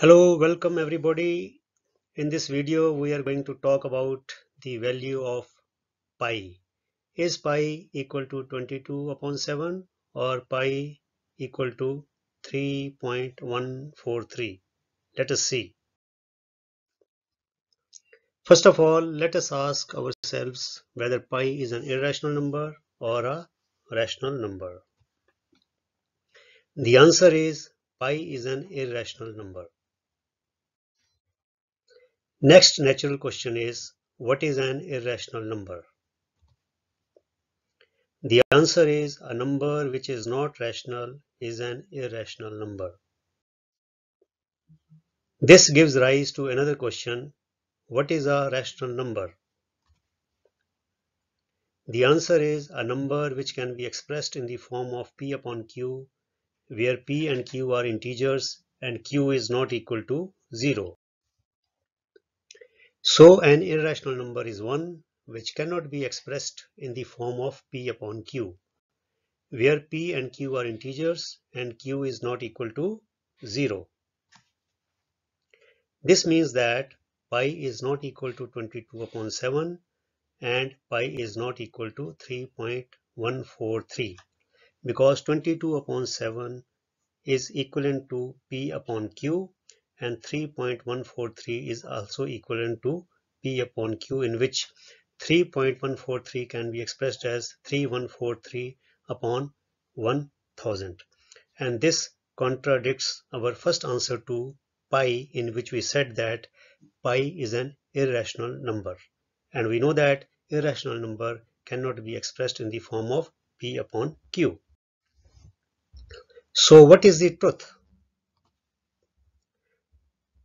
Hello, welcome everybody. In this video, we are going to talk about the value of pi. Is pi equal to 22 upon 7 or pi equal to 3.143? Let us see. First of all, let us ask ourselves whether pi is an irrational number or a rational number. The answer is pi is an irrational number. Next natural question is, what is an irrational number? The answer is a number which is not rational is an irrational number. This gives rise to another question. What is a rational number? The answer is a number which can be expressed in the form of p upon q, where p and q are integers and q is not equal to 0. So an irrational number is one which cannot be expressed in the form of p upon q, where p and q are integers and q is not equal to 0. This means that pi is not equal to 22 upon 7 and pi is not equal to 3.143 because 22 upon 7 is equivalent to p upon q and 3.143 is also equivalent to p upon q, in which 3.143 can be expressed as 3143 upon 1000, and this contradicts our first answer to pi, in which we said that pi is an irrational number, and we know that irrational number cannot be expressed in the form of p upon q. So what is the truth?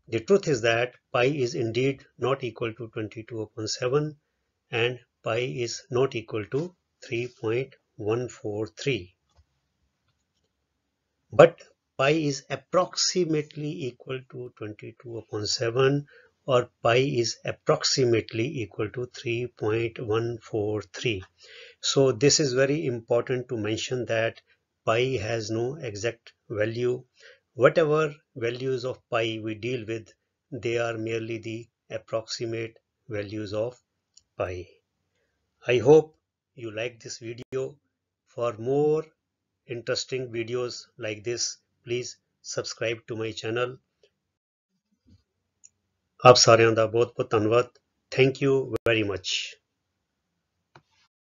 The truth is that pi is indeed not equal to 22 upon 7 and pi is not equal to 3.143. But pi is approximately equal to 22 upon 7 or pi is approximately equal to 3.143. So this is very important to mention that pi has no exact value. Whatever values of pi we deal with, they are merely the approximate values of pi. I hope you like this video. For more interesting videos like this, please subscribe to my channel. ਆਪ ਸਾਰਿਆਂ ਦਾ ਬਹੁਤ ਬਹੁਤ ਧੰਨਵਾਦ. Thank you very much.